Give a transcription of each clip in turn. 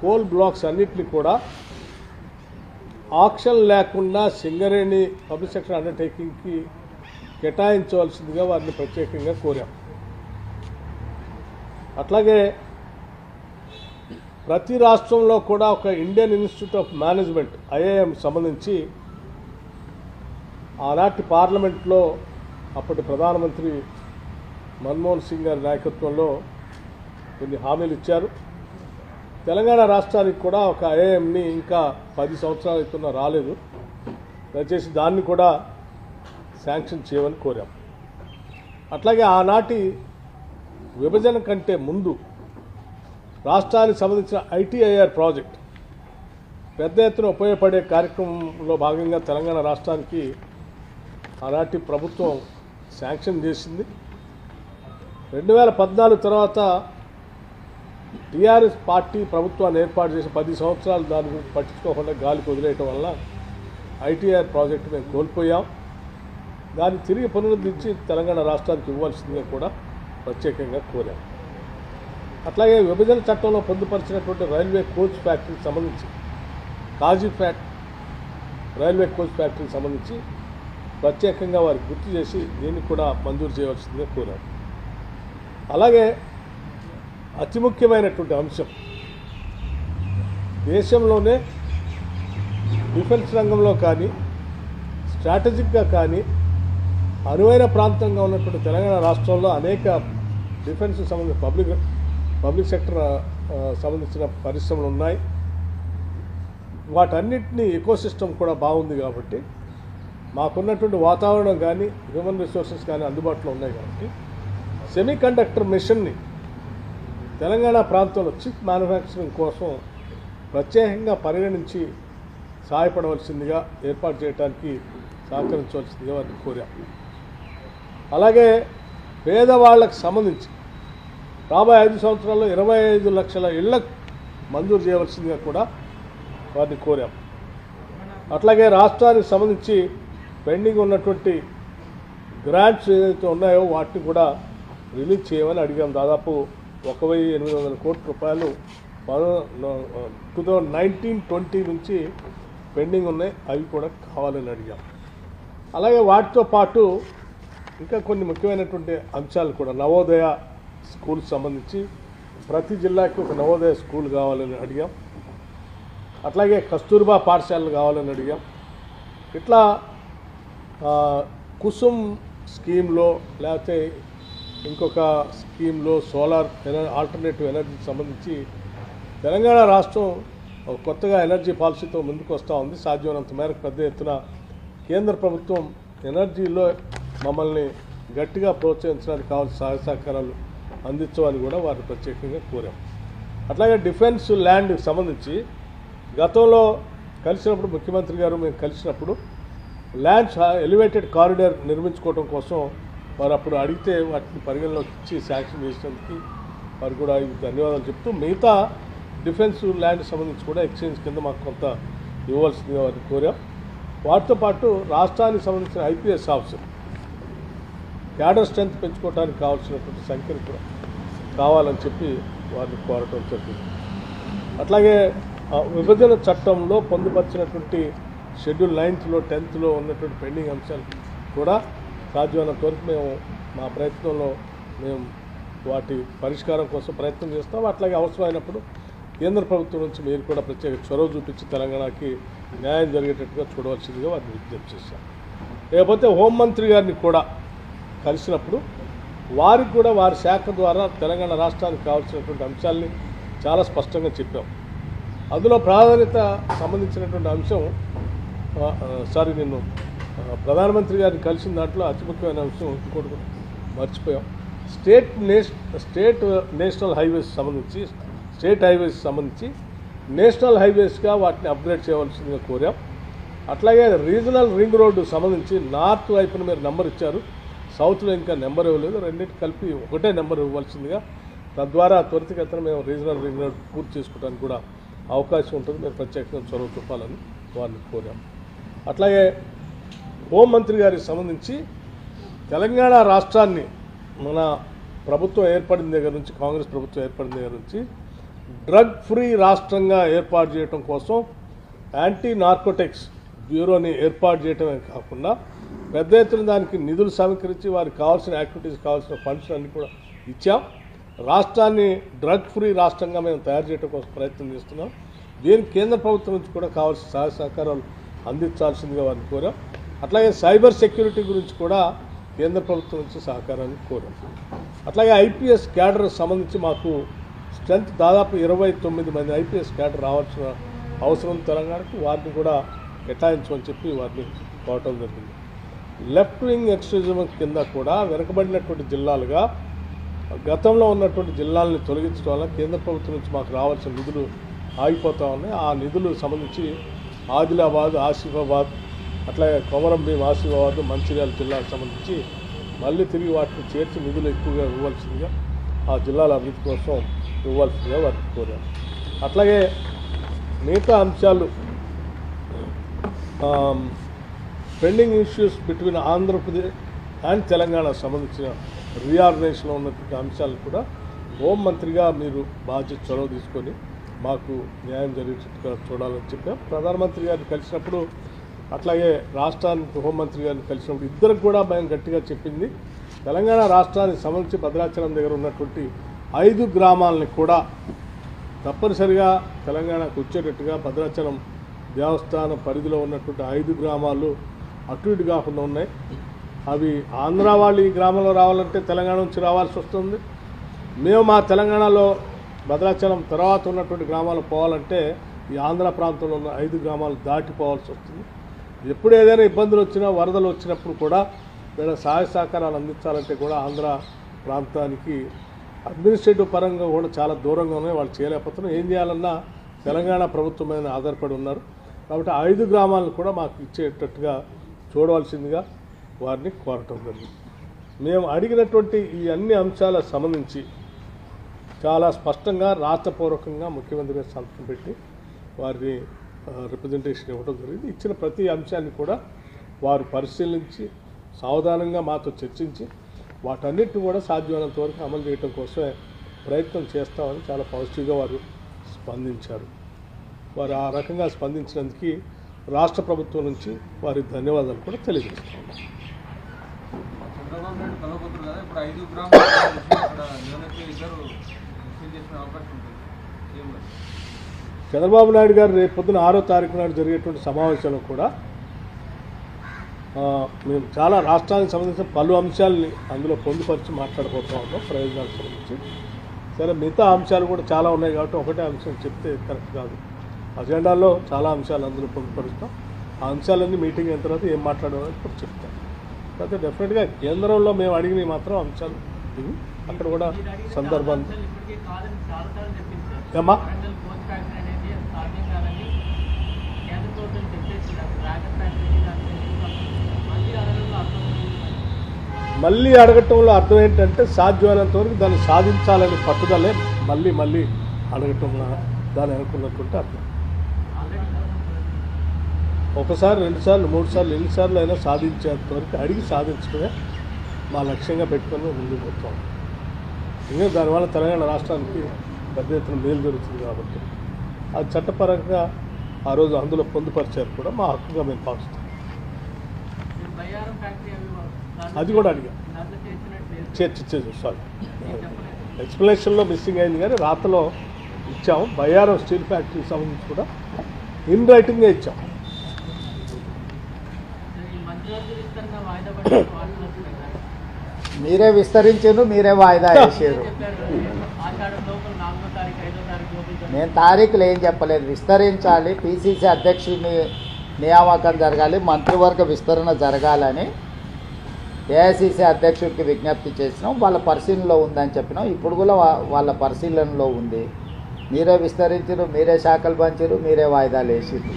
Coal blocks అన్నింటినీ కూడా auction లేకుండా సింగరేణి పబ్లిక్ సెక్టర్ అండర్టేకింగ్కి కేటాయించవలసిందిగా వారిని ప్రత్యేకంగా కోరాం. అట్లాగే ప్రతి రాష్ట్రంలో కూడా ఒక Indian institute of management IIM సంబంధించి ఆనాటి పార్లమెంట్లో అప్పటి ప్రధానమంత్రి మన్మోహన్ సింగ్ గారి నాయకత్వంలో కొన్ని హామీలు ఇచ్చారు. తెలంగాణ రాష్ట్రానికి కూడా ఒక ఐఐఎంని ఇంకా 10 సంవత్సరాలు అవుతున్నా రాలేదు. దయచేసి దాన్ని కూడా శాంక్షన్ చేయమని కోరాం. అట్లాగే ఆనాటి విభజన కంటే ముందు రాష్ట్రానికి సంబంధించిన ఐటీఐఆర్ ప్రాజెక్ట్ పెద్ద ఎత్తున ఉపయోగపడే కార్యక్రమంలో భాగంగా తెలంగాణ రాష్ట్రానికి ఆనాటి ప్రభుత్వం శాంక్షన్ చేసింది. 2014 తర్వాత టీఆర్ఎస్ పార్టీ ప్రభుత్వాన్ని ఏర్పాటు చేసి 10 సంవత్సరాలు దాని గురించి పట్టించుకోకుండా గాలికి వదిలేయటం వల్ల ఐటీఐఆర్ ప్రాజెక్టు మేము కోల్పోయాం. దాన్ని తిరిగి పునరుద్ధరించి తెలంగాణ రాష్ట్రానికి ఇవ్వాల్సిందిగా కూడా ప్రత్యేకంగా కోరాం. అట్లాగే విభజన చట్టంలో పొందుపరిచినటువంటి రైల్వే కోచ్ ఫ్యాక్టరీకి సంబంధించి కాజీఫ్యాట్ రైల్వే కోచ్ ఫ్యాక్టరీకి సంబంధించి ప్రత్యేకంగా వారికి గుర్తు చేసి దీన్ని కూడా మంజూరు చేయవలసిందిగా కోరారు. అలాగే అతి ముఖ్యమైనటువంటి అంశం, దేశంలోనే డిఫెన్స్ రంగంలో కానీ స్ట్రాటజిక్గా కానీ అనువైన ప్రాంతంగా ఉన్నటువంటి తెలంగాణ రాష్ట్రంలో అనేక డిఫెన్స్ సంబంధించిన పబ్లిక్ సెక్టర్ సంబంధించిన పరిశ్రమలు ఉన్నాయి. వాటన్నిటినీ ఎకోసిస్టమ్ కూడా బాగుంది కాబట్టి మాకున్నటువంటి వాతావరణం కానీ హ్యూమన్ రిసోర్సెస్ కానీ అందుబాటులో ఉన్నాయి కాబట్టి సెమీ కండక్టర్ మిషన్ని తెలంగాణ ప్రాంతంలో చిప్ మ్యానుఫ్యాక్చరింగ్ కోసం ప్రత్యేకంగా పరిగణించి సహాయపడవలసిందిగా ఏర్పాటు చేయడానికి సహకరించవలసిందిగా వారిని కోరాం. అలాగే పేదవాళ్లకు సంబంధించి రాబోయే 5 సంవత్సరాల్లో 25 లక్షల ఇళ్లకు మంజూరు చేయవలసిందిగా కూడా వారిని కోరాం. అట్లాగే రాష్ట్రానికి సంబంధించి పెండింగ్ ఉన్నటువంటి గ్రాంట్స్ ఏదైతే ఉన్నాయో వాటిని కూడా రిలీజ్ చేయమని అడిగాం. దాదాపు 1,800 కోట్ల రూపాయలు 2019-20 నుంచి పెండింగ్ ఉన్నాయి, అవి కూడా కావాలని అడిగాం. అలాగే వాటితో పాటు ఇంకా కొన్ని ముఖ్యమైనటువంటి అంశాలు కూడా, నవోదయ స్కూల్కి సంబంధించి ప్రతి జిల్లాకి ఒక నవోదయ స్కూల్ కావాలని అడిగాం. అట్లాగే కస్తూర్బా పాఠశాలలు కావాలని అడిగాం. ఇట్లా కుసుమ్ స్కీమ్లో లేకపోతే ఇంకొక స్కీమ్లో సోలార్ ఆల్టర్నేటివ్ ఎనర్జీకి సంబంధించి తెలంగాణ రాష్ట్రం కొత్తగా ఎనర్జీ పాలసీతో ముందుకు వస్తూ ఉంది. సాధ్యమైనంత మేరకు పెద్ద ఎత్తున కేంద్ర ప్రభుత్వం ఎనర్జీలో మమ్మల్ని గట్టిగా ప్రోత్సహించడానికి కావాల్సిన సహాయ సహకారాలు అందించమని కూడా వారిని ప్రత్యేకంగా కోరాం. అట్లాగే డిఫెన్స్ ల్యాండ్కి సంబంధించి గతంలో కలిసినప్పుడు ముఖ్యమంత్రి గారు మేము కలిసినప్పుడు ల్యాండ్స్ ఎలివేటెడ్ కారిడార్ నిర్మించుకోవడం కోసం వారు అప్పుడు అడిగితే వాటిని పరిగణలోకి ఇచ్చి శాంక్షన్ చేసినందుకు వారు కూడా ధన్యవాదాలు చెప్తూ మిగతా డిఫెన్స్ ల్యాండ్కి సంబంధించి కూడా ఎక్స్చేంజ్ కింద మాకు కొంత ఇవ్వాల్సిందిగా వారిని కోరాం. వాటితో పాటు రాష్ట్రానికి సంబంధించిన ఐపీఎస్ ఆఫీసర్ క్యాడర్ స్ట్రెంత్ పెంచుకోవడానికి కావాల్సినటువంటి సంఖ్యను కూడా కావాలని చెప్పి వారిని కోరటం జరిగింది. అట్లాగే విభజన చట్టంలో పొందుపరిచినటువంటి షెడ్యూల్ 9th, 10th ఉన్నటువంటి పెండింగ్ అంశాలు కూడా సాధ్యమైనంత వరకు మేము మా ప్రయత్నంలో మేము వాటి పరిష్కారం కోసం ప్రయత్నం చేస్తాం. అట్లాగే అవసరమైనప్పుడు కేంద్ర ప్రభుత్వం నుంచి మీరు కూడా ప్రత్యేక చొరవ చూపించి తెలంగాణకి న్యాయం జరిగేటట్టుగా చూడవలసిందిగా వారిని విజ్ఞప్తి చేశాం. లేకపోతే హోంమంత్రి గారిని కూడా కలిసినప్పుడు వారికి కూడా వారి శాఖ ద్వారా తెలంగాణ రాష్ట్రానికి కావాల్సినటువంటి అంశాలని చాలా స్పష్టంగా చెప్పాం. అందులో ప్రాధాన్యత సంబంధించినటువంటి అంశం నిన్ను ప్రధానమంత్రి గారిని కలిసిన దాంట్లో అతి ముఖ్యమైన అంశం ఇంకోటి కూడా మర్చిపోయాం. స్టేట్ నేషనల్ హైవేస్ సంబంధించి నేషనల్ హైవేస్గా వాటిని అప్గ్రేడ్ చేయవలసిందిగా కోరాం. అట్లాగే రీజనల్ రింగ్ రోడ్డు సంబంధించి నార్త్ వైపున మీరు నెంబర్ ఇచ్చారు, సౌత్లో ఇంకా నెంబర్ ఇవ్వలేదు, రెండింటి కలిపి ఒకటే నెంబర్ ఇవ్వాల్సిందిగా, తద్వారా త్వరితగతిన మేము రీజనల్ రింగ్ రోడ్ పూర్తి చేసుకోవడానికి కూడా అవకాశం ఉంటుంది. మీరు ప్రత్యేకంగా చొరవ చూపాలని వారిని కోరాం. అట్లాగే హోంమంత్రి గారికి సంబంధించి తెలంగాణ రాష్ట్రాన్ని మన ప్రభుత్వం ఏర్పడిన దగ్గర నుంచి, కాంగ్రెస్ ప్రభుత్వం ఏర్పడిన దగ్గర నుంచి డ్రగ్ ఫ్రీ రాష్ట్రంగా ఏర్పాటు చేయడం కోసం యాంటీ నార్కోటిక్స్ బ్యూరోని ఏర్పాటు చేయడమే కాకుండా పెద్ద ఎత్తున దానికి నిధులు సమీకరించి వారికి కావాల్సిన యాక్టివిటీస్ కావాల్సిన ఫండ్స్ అన్ని కూడా ఇచ్చాం. రాష్ట్రాన్ని డ్రగ్ ఫ్రీ రాష్ట్రంగా మేము తయారు చేయడం కోసం ప్రయత్నం చేస్తున్నాం. దీనికి కేంద్ర ప్రభుత్వం నుంచి కూడా కావాల్సిన సహాయ సహకారాలు అందించాల్సిందిగా వారిని కోరాం. అట్లాగే సైబర్ సెక్యూరిటీ గురించి కూడా కేంద్ర ప్రభుత్వం నుంచి సహకారాన్ని కోరాం. అట్లాగే ఐపీఎస్ క్యాడర్ సంబంధించి మాకు స్ట్రెంత్ దాదాపు 29 మంది ఐపీఎస్ క్యాడర్ రావాల్సిన అవసరం తెలంగాణకు, వారిని కూడా కేటాయించమని చెప్పి వారిని కోరటం జరిగింది. లెఫ్ట్ వింగ్ ఎక్స్ట్రీమిజం కింద కూడా వెనుకబడినటువంటి జిల్లాలుగా గతంలో ఉన్నటువంటి జిల్లాలని తొలగించడం వల్ల కేంద్ర ప్రభుత్వం నుంచి మాకు రావాల్సిన నిధులు ఆగిపోతూ ఉన్నాయి. ఆ నిధులు సంబంధించి ఆదిలాబాద్, ఆసిఫాబాద్, అట్లాగే కొమరం భీం, ఆసిఫాబాద్, మంచిర్యాల జిల్లాకు సంబంధించి మళ్ళీ తిరిగి వాటిని చేర్చి నిధులు ఎక్కువగా ఇవ్వాల్సిందిగా, ఆ జిల్లాల అభివృద్ధి కోసం ఇవ్వాల్సిందిగా వారికి కోరారు. అట్లాగే మిగతా అంశాలు pending issues between Andhra Pradesh and Telangana సంబంధించిన రీఆర్గనైజేషన్లో ఉన్నటువంటి అంశాలు కూడా హోంమంత్రిగా మీరు బాధ్యత చొరవ తీసుకొని మాకు న్యాయం జరిగేట్టుగా చూడాలని చెప్పాం. ప్రధానమంత్రి గారిని కలిసినప్పుడు, అట్లాగే రాష్ట్రానికి హోంమంత్రి గారిని కలిసినప్పుడు ఇద్దరికి కూడా మేము గట్టిగా చెప్పింది, తెలంగాణ రాష్ట్రానికి సంబంధించి భద్రాచలం దగ్గర ఉన్నటువంటి 5 గ్రామాలని కూడా తప్పనిసరిగా తెలంగాణకు వచ్చేటట్టుగా, భద్రాచలం దేవస్థానం పరిధిలో ఉన్నటువంటి 5 గ్రామాలు అటు ఇటు కాకుండా ఉన్నాయి. అవి ఆంధ్ర వాళ్ళు ఈ గ్రామంలో రావాలంటే తెలంగాణ నుంచి రావాల్సి వస్తుంది. మేము మా తెలంగాణలో భద్రాచలం తర్వాత ఉన్నటువంటి గ్రామాలు పోవాలంటే ఈ ఆంధ్ర ప్రాంతంలో ఉన్న 5 గ్రామాలు దాటిపోవాల్సి వస్తుంది. ఎప్పుడు ఏదైనా ఇబ్బందులు వచ్చినా, వరదలు వచ్చినప్పుడు కూడా వీళ్ళ సహాయ సహకారాలు అందించాలంటే కూడా ఆంధ్ర ప్రాంతానికి అడ్మినిస్ట్రేటివ్ పరంగా కూడా చాలా దూరంగా ఉన్నాయి. వాళ్ళు చేయలేకపోతున్నారు. ఏం చేయాలన్నా తెలంగాణ ప్రభుత్వం మీద ఆధారపడి ఉన్నారు. కాబట్టి 5 గ్రామాలను కూడా మాకు ఇచ్చేటట్టుగా చూడవలసిందిగా వారిని కోరటం జరిగింది. మేము అడిగినటువంటి ఈ అన్ని అంశాలకు సంబంధించి చాలా స్పష్టంగా రాతపూర్వకంగా ముఖ్యమంత్రి గారు సంతకం పెట్టి వారిని రిప్రజెంటేషన్ ఇవ్వడం జరిగింది. ఇచ్చిన ప్రతి అంశాన్ని కూడా వారు పరిశీలించి సావధానంగా మాతో చర్చించి వాటన్నిటిని కూడా సాధ్యమైనంత వరకు అమలు చేయడం కోసమే ప్రయత్నం చేస్తామని చాలా పాజిటివ్గా వారు స్పందించారు. వారు ఆ రకంగా స్పందించినందుకు రాష్ట్ర ప్రభుత్వం నుంచి వారికి ధన్యవాదాలు కూడా తెలియజేస్తాం. చంద్రబాబు నాయుడు గారు రేపు పొద్దున 6వ తారీఖు నాడు జరిగేటువంటి సమావేశంలో కూడా మేము చాలా రాష్ట్రానికి సంబంధించిన పలు అంశాలని అందులో పొందుపరిచి మాట్లాడబోతూ ఉన్నాం, ప్రయోజనాలకు సంబంధించి. సరే, మిగతా అంశాలు కూడా చాలా ఉన్నాయి కాబట్టి ఒకటే అంశం చెప్తే కరెక్ట్ కాదు. అజెండాలో చాలా అంశాలు అందులో పొందుపరుస్తాం. ఆ అంశాలన్నీ మీటింగ్ అయిన తర్వాత ఏం మాట్లాడాలని ఇప్పుడు చెప్తాం. అయితే డెఫినెట్గా కేంద్రంలో మేము అడిగినవి మాత్రం అంశాలు ఇవి. అక్కడ కూడా సందర్భాన్ని ఏమా మళ్ళీ అడగటంలో అర్థం ఏంటంటే సాధ్యమైనంత వరకు దాన్ని సాధించాలని పట్టుదలే మళ్ళీ అడగటంలో దాన్ని అనుకున్నటువంటి అర్థం. ఒకసారి, 2 సార్లు, 3 సార్లు, ఎన్నిసార్లు అయినా సాధించేంత వరకు అడిగి సాధించడమే మా లక్ష్యంగా పెట్టుకొని ముందుకు పోతాం. ఇంకా దానివల్ల తెలంగాణ రాష్ట్రానికి పెద్ద ఎత్తున మేలు జరుగుతుంది కాబట్టి అది చట్టపరంగా ఆ రోజు అందులో పొందుపరిచారు కూడా మా హక్కుగా మేము భావిస్తాం. అది కూడా అడిగా సారీ ఎక్స్ప్లెనేషన్లో మిస్సింగ్ అయింది కానీ రాతలో ఇచ్చాము. బయ్యారం స్టీల్ ఫ్యాక్టరీకి సంబంధించి కూడా ఇన్ రైటింగ్గా ఇచ్చాం. మీరే విస్తరించారు, మీరే వాయిదా వేసారు. నేను తారీఖులు ఏం చెప్పలేదు. విస్తరించాలి, పిసిసి అధ్యక్షుడిని నియామకం జరగాలి, మంత్రివర్గ విస్తరణ జరగాలని ఏఐసిసి అధ్యక్షుడికి విజ్ఞప్తి చేసినాం. వాళ్ళ పరిశీలనలో ఉందని చెప్పినాం. ఇప్పుడు కూడా వాళ్ళ పరిశీలనలో ఉంది. మీరే విస్తరించారు, మీరే శాఖలు పంచారు, మీరే వాయిదాలు వేసారు.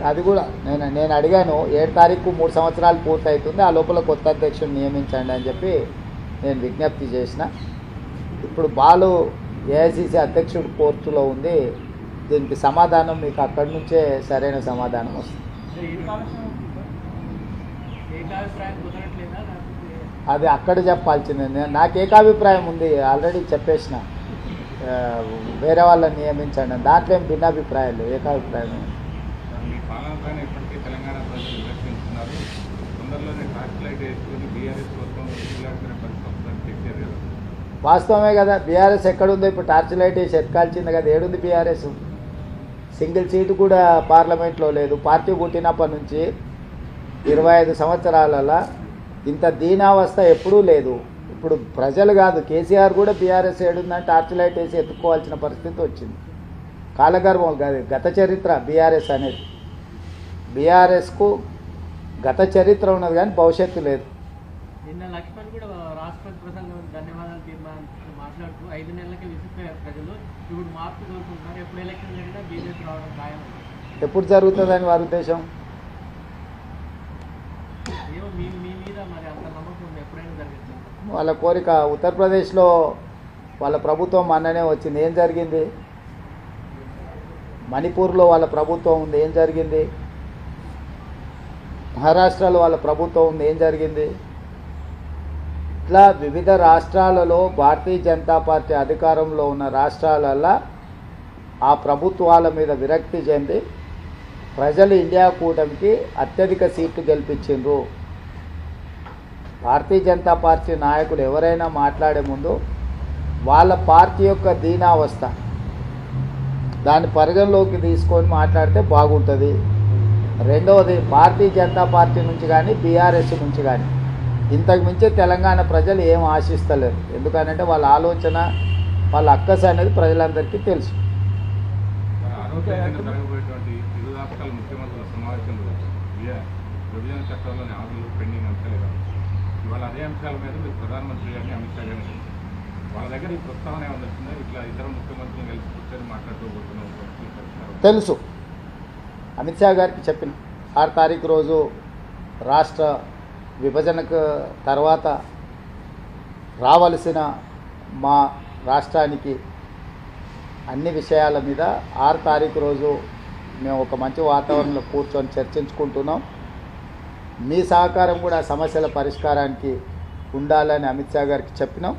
అది కూడా నేను అడిగాను. 7 తారీఖు 3 సంవత్సరాలు పూర్తవుతుంది, ఆ లోపల కొత్త అధ్యక్షుడిని నియమించండి అని చెప్పి నేను విజ్ఞప్తి చేసిన. ఇప్పుడు బాలు ఏఐసిసి అధ్యక్షుడు కోర్టులో ఉంది. దీనికి సమాధానం మీకు అక్కడి నుంచే సరైన సమాధానం వస్తుంది. అది అక్కడ చెప్పాల్సిందే. నాకు ఏకాభిప్రాయం ఉంది, ఆల్రెడీ చెప్పేసిన. వేరే వాళ్ళని నియమించండి, దాంట్లో ఏం భిన్నాభిప్రాయాలు, ఏకాభిప్రాయం. మీ పాలన పైన ఇప్పటికీ తెలంగాణ ప్రజలు విమర్శిస్తున్నారు. తొందరలోనే టార్చ్ లైట్ వేసుకొని బీఆర్ఎస్ కోసం పరిస్థితి కేసీఆర్ కదా. వాస్తవమే కదా, బీఆర్ఎస్ ఎక్కడుందో ఇప్పుడు టార్చ్ లైట్ వేసి ఎత్తుకాల్చింది కదా. ఏడుంది బీఆర్ఎస్? సింగిల్ సీటు కూడా పార్లమెంట్లో లేదు. పార్టీ పుట్టినప్పటి నుంచి 25 సంవత్సరాలలో ఇంత దీనావస్థ ఎప్పుడూ లేదు. ఇప్పుడు ప్రజలు కాదు, కేసీఆర్ కూడా బీఆర్ఎస్ ఏడుందని టార్చ్ లైట్ వేసి ఎత్తుకోవాల్సిన పరిస్థితి వచ్చింది. కాలగర్భం కాదు, గత చరిత్ర బీఆర్ఎస్ అనేది. బీఆర్ఎస్కు గత చరిత్ర ఉన్నది కానీ భవిష్యత్తు లేదు. నిన్న లక్ష్మణ్ కూడా రాష్ట్రపతి ప్రసంగం ధన్యవాదాలు మాట్లాడుతూ 5 నెలలకే విసిపోయారు ప్రజలు, ఇప్పుడు మార్పు కోరుకుంటున్నారు, ఎప్పుడు ఎలక్షన్ జరిగినా బీజేపీ రావడం ఖాయం. ఎప్పుడు జరుగుతుందని వారి ఉద్దేశం? ఏమో మీ మీద మరి అంత నమ్మకం ఉంది, ఎప్పుడైనా జరుగుతుంది వాళ్ళ కోరిక. ఉత్తరప్రదేశ్లో వాళ్ళ ప్రభుత్వం మొన్ననే వచ్చింది, ఏం జరిగింది? మణిపూర్లో వాళ్ళ ప్రభుత్వం ఉంది, ఏం జరిగింది? మహారాష్ట్రలో వాళ్ళ ప్రభుత్వం ఉంది, ఏం జరిగింది? ఇట్లా వివిధ రాష్ట్రాలలో భారతీయ జనతా పార్టీ అధికారంలో ఉన్న రాష్ట్రాలలో ఆ ప్రభుత్వాల మీద విరక్తి చెంది ప్రజలు ఇండియా కూటమికి అత్యధిక సీట్లు గెలిపించిండ్రు. భారతీయ జనతా పార్టీ నాయకులు ఎవరైనా మాట్లాడే ముందు వాళ్ళ పార్టీ యొక్క దీనావస్థ దాన్ని పరిగణలోకి తీసుకొని మాట్లాడితే బాగుంటుంది. రెండవది, భారతీయ జనతా పార్టీ నుంచి కానీ బీఆర్ఎస్ నుంచి కానీ ఇంతకు మించి తెలంగాణ ప్రజలు ఏం ఆశిస్తలేరు. ఎందుకనంటే వాళ్ళ ఆలోచన, వాళ్ళ అక్కస అనేది ప్రజలందరికీ తెలుసు. జరగబోయేటువంటి ఇరు రాష్ట్రాల ముఖ్యమంత్రుల సమావేశంలో విభజన చట్టంలోని హామీలు పెండింగ్ అంశాలే కాదు, ఇవాళ అదే అంశాల మీద మీరు ప్రధానమంత్రి గారిని అమిత్ షా గారిని వాళ్ళ దగ్గర ఈ ప్రస్తావన ఏమైనా వచ్చిందా? ఇట్లా ఇతర ముఖ్యమంత్రులను కలిసి కూర్చొని మాట్లాడుకోబోతున్నాం. తెలుసు, అమిత్ షా గారికి చెప్పిన 6 తారీఖు రోజు రాష్ట్ర విభజనకు తర్వాత రావలసిన మా రాష్ట్రానికి అన్ని విషయాల మీద 6 తారీఖు రోజు మేము ఒక మంచి వాతావరణంలో కూర్చొని చర్చించుకుంటున్నాం. మీ సహకారం కూడా సమస్యల పరిష్కారానికి ఉండాలని అమిత్ షా గారికి చెప్పినాం.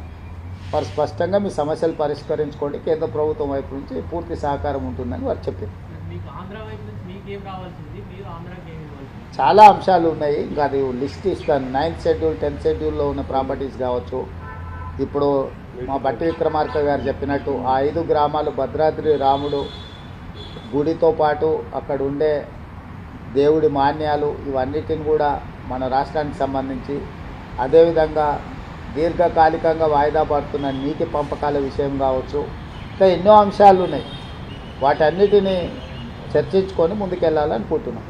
వారు స్పష్టంగా మీ సమస్యలు పరిష్కరించుకోండి, కేంద్ర ప్రభుత్వం వైపు నుంచి పూర్తి సహకారం ఉంటుందని వారు చెప్పారు. మీకు ఆంధ్ర వైపు నుంచి మీకేం రావాల్సింది, మీరు ఆంధ్రాకి ఏమి ఇవ్వాల్సింది? చాలా అంశాలు ఉన్నాయి, ఇంకా అది లిస్ట్ ఇస్తాను. 9th షెడ్యూల్ 10th షెడ్యూల్లో ఉన్న ప్రాపర్టీస్ కావచ్చు. ఇప్పుడు మా బట్టి విక్రమార్క గారు చెప్పినట్టు ఆ 5 గ్రామాలు భద్రాద్రి రాముడు గుడితో పాటు అక్కడ ఉండే దేవుడి మాన్యాలు ఇవన్నిటిని కూడా మన రాష్ట్రానికి సంబంధించి, అదేవిధంగా దీర్ఘకాలికంగా వాయిదా పడుతున్న నీటి పంపకాల విషయం కావచ్చు, ఇంకా ఎన్నో అంశాలు ఉన్నాయి. వాటన్నిటిని చర్చించుకొని ముందుకెళ్ళాలనుకుంటున్నాం.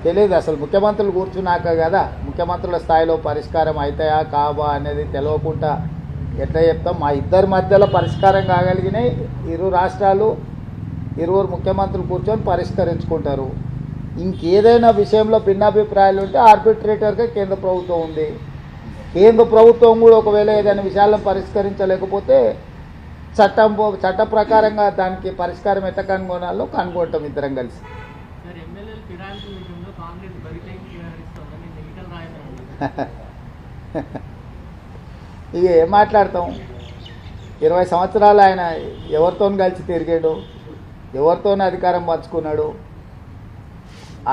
తెలియదు అసలు, ముఖ్యమంత్రులు కూర్చున్నాక కదా ముఖ్యమంత్రుల స్థాయిలో పరిష్కారం అవుతాయా కావా అనేది తెలియకుండా ఎట్లా చెప్తాం. మా ఇద్దరి మధ్యలో పరిష్కారం కాగలిగినాయి. ఇరు రాష్ట్రాలు, ఇరువురు ముఖ్యమంత్రులు కూర్చొని పరిష్కరించుకుంటారు. ఇంకేదైనా విషయంలో భిన్నాభిప్రాయాలు ఉంటే ఆర్బిట్రేటర్గా కేంద్ర ప్రభుత్వం ఉంది. కేంద్ర ప్రభుత్వం కూడా ఒకవేళ ఏదైనా విషయాలను పరిష్కరించలేకపోతే చట్ట ప్రకారంగా దానికి పరిష్కారం ఎట్లా కనుగొనాలో కనుగొంటాం ఇద్దరం కలిసి. ఇక ఏం మాట్లాడతాం? 20 సంవత్సరాలు ఆయన ఎవరితో కలిసి తిరిగాడు, ఎవరితో అధికారం పంచుకున్నాడు?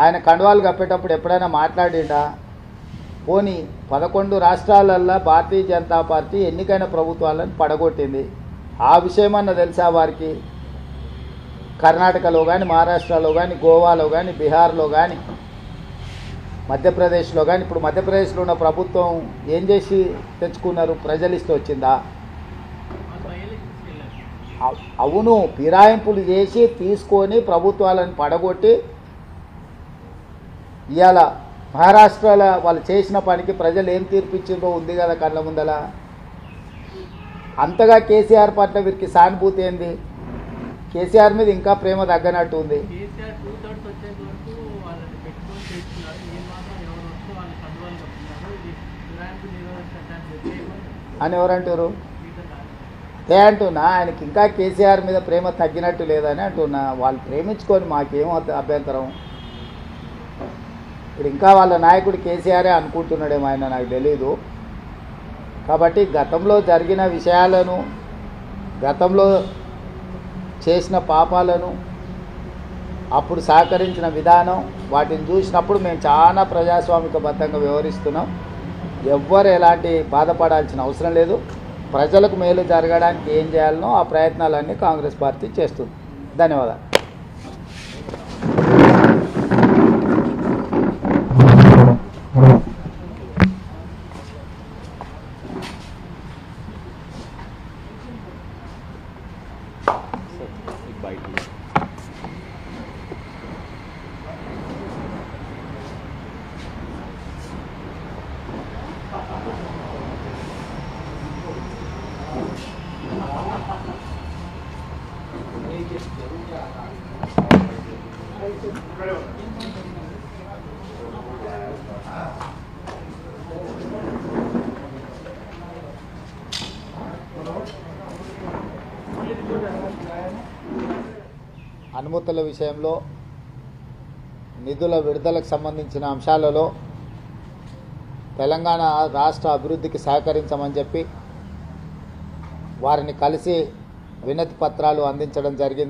ఆయన కండువాలు కప్పేటప్పుడు ఎప్పుడైనా మాట్లాడిండా? పోనీ 11 రాష్ట్రాలల్లో భారతీయ జనతా పార్టీ ఎన్నికైన ప్రభుత్వాలను పడగొట్టింది. ఆ విషయమన్నా తెలుసా వారికి? కర్ణాటకలో కానీ, మహారాష్ట్రలో కానీ, గోవాలో కానీ, బీహార్లో కానీ, మధ్యప్రదేశ్లో కానీ. ఇప్పుడు మధ్యప్రదేశ్లో ఉన్న ప్రభుత్వం ఏం చేసి తెచ్చుకున్నారు? ప్రజలు ఇస్తే వచ్చిందా? అవును, ఫిరాయింపులు చేసి తీసుకొని ప్రభుత్వాలను పడగొట్టి ఇవాళ మహారాష్ట్రలో వాళ్ళు చేసిన పనికి ప్రజలు ఏం తీర్పిచ్చిందో ఉంది కదా కళ్ళ ముందల. అంతగా కేసీఆర్ పట్ల వీరికి సానుభూతి ఏంది? కేసీఆర్ మీద ఇంకా ప్రేమ తగ్గనట్టు ఉంది. అని ఎవరంటారు? అంటున్నా, ఆయనకి ఇంకా కేసీఆర్ మీద ప్రేమ తగ్గినట్టు లేదని అంటున్నా. వాళ్ళు ప్రేమించుకొని మాకేం అభ్యంతరం? ఇప్పుడు ఇంకా వాళ్ళ నాయకుడు కేసీఆరే అనుకుంటున్నాడేమో ఆయన, నాకు తెలీదు. కాబట్టి గతంలో జరిగిన విషయాలను, గతంలో చేసిన పాపాలను, అప్పుడు సహకరించిన విధానం, వాటిని చూసినప్పుడు మేము చాలా ప్రజాస్వామికబద్ధంగా వ్యవహరిస్తున్నాం. ఎవ్వరు ఎలాంటి బాధపడాల్సిన అవసరం లేదు. ప్రజలకు మేలు జరగడానికి ఏం చేయాలనో ఆ ప్రయత్నాలన్నీ కాంగ్రెస్ పార్టీ చేస్తుంది. ధన్యవాదాలు. అనుమతుల విషయంలో, నిధుల విడుదలకు సంబంధించిన అంశాలలో తెలంగాణ రాష్ట్ర అభివృద్ధికి సహకరించమని చెప్పి వారిని కలిసి వినతి పత్రాలు అందించడం జరిగింది.